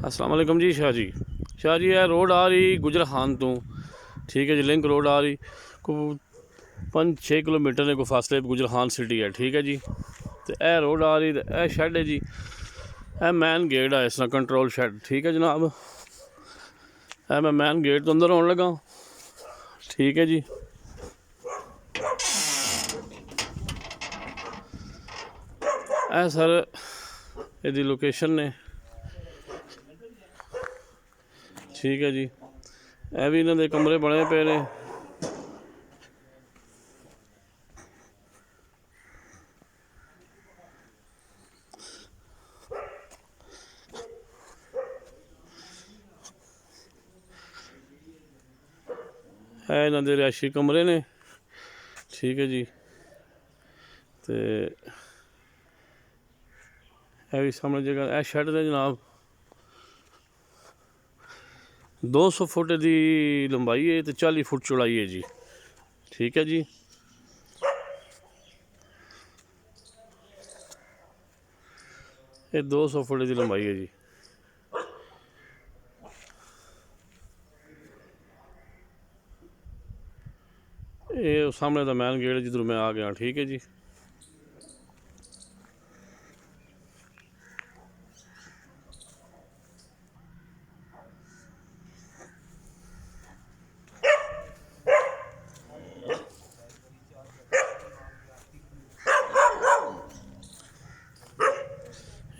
अस्सलाम वालेकुम जी। शाह जी यह रोड आ रही गुजरखान तो ठीक है जी। लिंक रोड आ रही को 5-6 किलोमीटर ने को फासले गुजरखान सिटी है ठीक है जी। तो यह रोड आ रही यह शैड है जी। यह मैन गेट है इस तरह कंट्रोल शैड ठीक है जनाब। यह मैं मैन गेट तो अंदर आने लगा ठीक है जी। यह सर यदी लोकेशन ने ठीक है जी। यह भी इन्होंने कमरे बने पे ने है इन्हों के रिहायशी कमरे ने ठीक है जी। तो यह भी सामने जगह यह शैड ने जनाब 200 फुट की लंबाई है तो 40 फुट चौड़ाई है जी ठीक है जी। ये 200 फुट की लंबाई है जी। ये सामने का मैन गेट जिधर मैं आ गया ठीक है जी।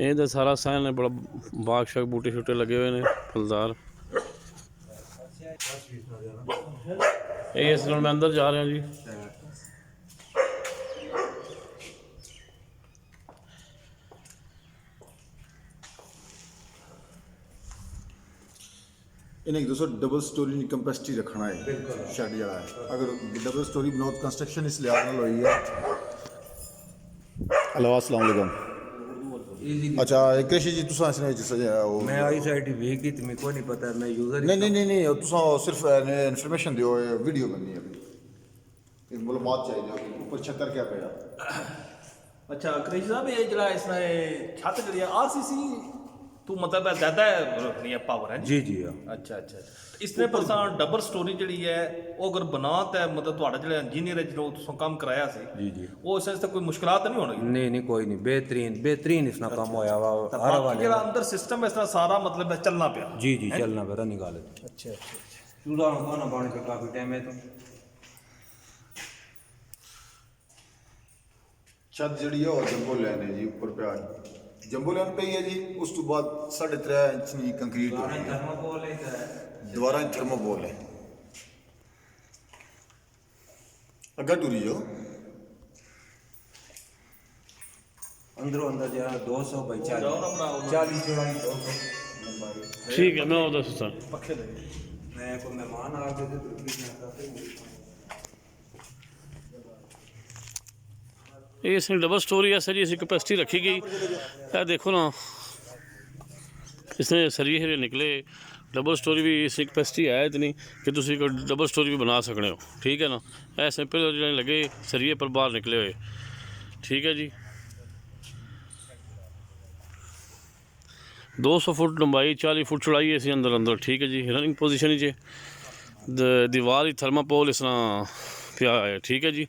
ये तो सारा सहन है बड़ा बाग शाग बूटे शूटे लगे हुए हैं फलदार। ये इस मैं अंदर जा रहा जी। इन्हें दोस्तों डबल स्टोरी कंपेसिटी रखना है शेड जरा है। अगर डबल स्टोरी बनाओ तो कंस्ट्रक्शन इस लिहाज नाल हुई है। हेलो अस्सलाम वालेकुम। अच्छा कृषि जी तुसा इसने मैं आई साइड वेख की मेरे को नहीं पता मैं यूजर नहीं तुसा सिर्फ इन्फॉर्मेशन दियो वीडियो बननी है अभी बोलो बात चाहिए ऊपर छत्तर क्या पेड़ा। अच्छा कृष्ण साहब ये जरा इसने छत जड़ी आरसीसी तू मतलब ज्यादा रखनी है पावर है जी जी हाँ। अच्छा अच्छा इसने परसा डबल स्टोरी जड़ी है वो अगर बना तो मतलब ਤੁਹਾਡਾ ਜਿਹੜਾ इंजीनियर है जो तुम काम कराया सी जी जी वो इस तो कोई मुश्किलात नहीं होनी। नहीं नहीं कोई नहीं बेहतरीन इसना काम होया वा हर बाकी वाले ਜਿਹੜਾ अंदर सिस्टम इस तरह सारा मतलब चलना पिया। जी जी चलना पता निकाले अच्छा अच्छा चूल्हा खाना बन के काफी टाइम है तो छत जड़ी है और जंबो लैन है जी ऊपर पे जंबो लैन पे ही है जी। उस तो बाद 3.5 इंच की कंक्रीट हो रही है थर्माकोल है दोबारा थर्मोकोल है अगर टूरी जो अंदरों अंदर जरा 200 बाई 40 चौड़ाई 200 लंबाई। ठीक है मैं उधर सर पक्के दे मैं को मेहमान आ गए थे तो ये इसमें डबल स्टोरी है सर जी। इसकी कैपेसिटी रखी गई है देखो ना इसने सरिये हिरे निकले। डबल स्टोरी भी इसकी कैपेसिटी है इतनी कि तुम डबल स्टोरी भी बना सकते हो ठीक है ना। ऐसे पिलर जो लगे सरिये पर बाहर निकले हुए ठीक है जी। 200 फुट लंबाई 40 फुट चौड़ाई है इसी अंदर ठीक है जी। रनिंग पोजिशन ही दीवार ही थर्मापोल इस तरह पिया है ठीक है जी।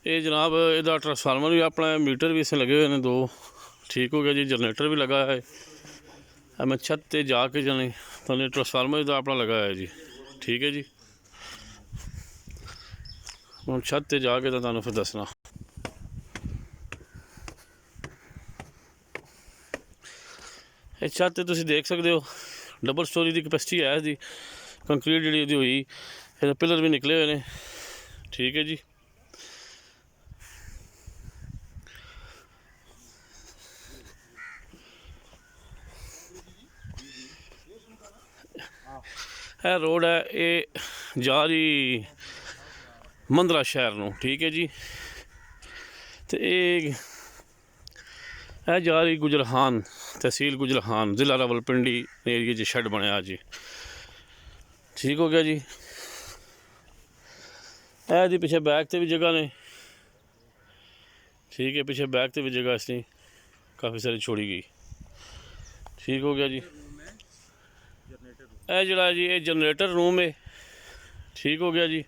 ये जनाब इहदा ट्रांसफार्मर भी अपना मीटर भी इसमें लगे हुए हैं 2 ठीक हो गया जी। जनरेटर भी लगा है मैं छत पर जाके जाने तो ट्रांसफार्मर इहदा अपना लगा है जी ठीक है जी। हम छत पर जाके तो तुहानू फिर दसना। ये छत तुम देख सकते हो डबल स्टोरी की कैपेसिटी है इसकी। कंक्रीट जी हुई पिलर भी निकले हुए हैं ठीक है जी। यह रोड है ये जा रही मंदरा शहर नूं ठीक है जी। तो ये जा रही गुजरखान तहसील गुजरखान जिला रावलपिंडी एरिए च शैड बनया जी ठीक हो गया जी। ਇਹਦੀ ਪਿੱਛੇ ਬੈਕ ਤੇ ਵੀ ਜਗ੍ਹਾ ਨੇ, ਠੀਕ ਹੈ। ਪਿੱਛੇ ਬੈਕ ਤੇ ਵੀ जगह इसकी काफ़ी सारी छोड़ी गई। ठीक हो गया जी। ਇਹ ਜਿਹੜਾ ਜੀ ਇਹ ਜਨਰੇਟਰ रूम है। ठीक हो गया जी।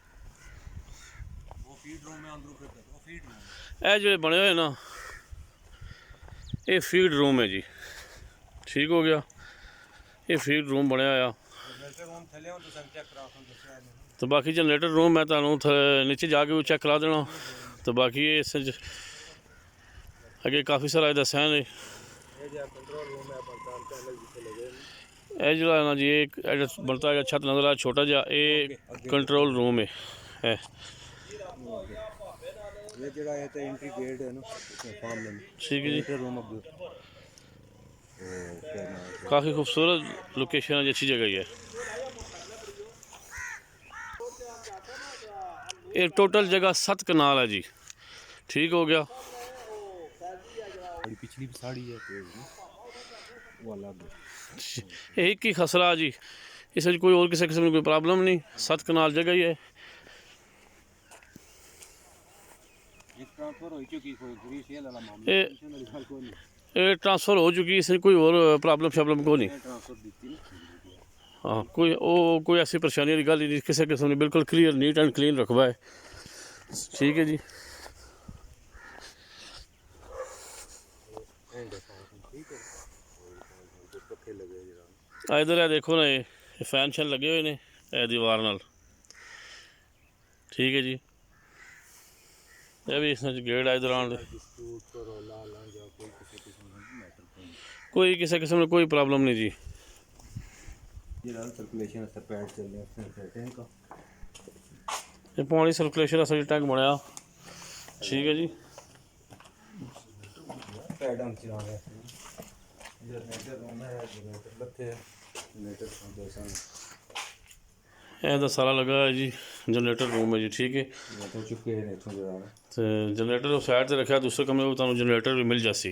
ਇਹ ਜਿਹੜੇ ਬਣੇ ਹੋਏ ਨਾ ਇਹ ਫੀਡ रूम है जी। ठीक हो गया। ये फीड रूम बनया होया तो बाकी जनरेटर रूम मैं तुहानू नीचे जाके भी चेक करा देना। तो बाकी इस अगे काफ़ी सारा दस्या ने। ये जो है ना जी एक बनता है छत नज़र आ छोटा जहा ये कंट्रोल रूम है। ये जड़ा है तो एंट्री गेट है ना फार्म में। ठीक है जी। रूम काफ़ी खूबसूरत लोकेशन है, अच्छी जगह ही है। ये टोटल जगह 7 कनाल है जी। ठीक हो गया। पिछली साड़ी है वो अलग एक ही खसरा जी, इस कोई और किसी किस्म की कोई प्रॉब्लम नहीं। 7 कनाल जगह ही है। ये ट्रांसफ़र हो चुकी, इसमें कोई और प्रॉब्लम शॉब्लम को नहीं। हाँ कोई ऐसी परेशानी वाली गल ही नहीं, किसी किस्म ने बिल्कुल क्लियर नीट एंड क्लीन रखवा है। ठीक है जी। इधर है देखो ना ये फैन शैन लगे हुए ने दीवार नाल। ठीक है जी। ये भी इसमें गेट है इधर आने कोई किसी किस्म में कोई प्रॉब्लम नहीं जी। सर्कुलेशन असर पैड चल रहे हैं का ये पानी सर्कुलेशन असर टैंक बनया। ठीक है जी। पैड हम चला रहे हैं जनरेटर रूम है जनरेटर लगे जनरेटर फोंडेशन ਇਹਦਾ ਸਾਰਾ लगा है जी। जनरेटर रूम है जी। ठीक है। तो चुके हैं इथों जरा तो जनरेटर साइड से रखा दूसरे कमरे में तुहानू जनरेटर भी मिल जासी।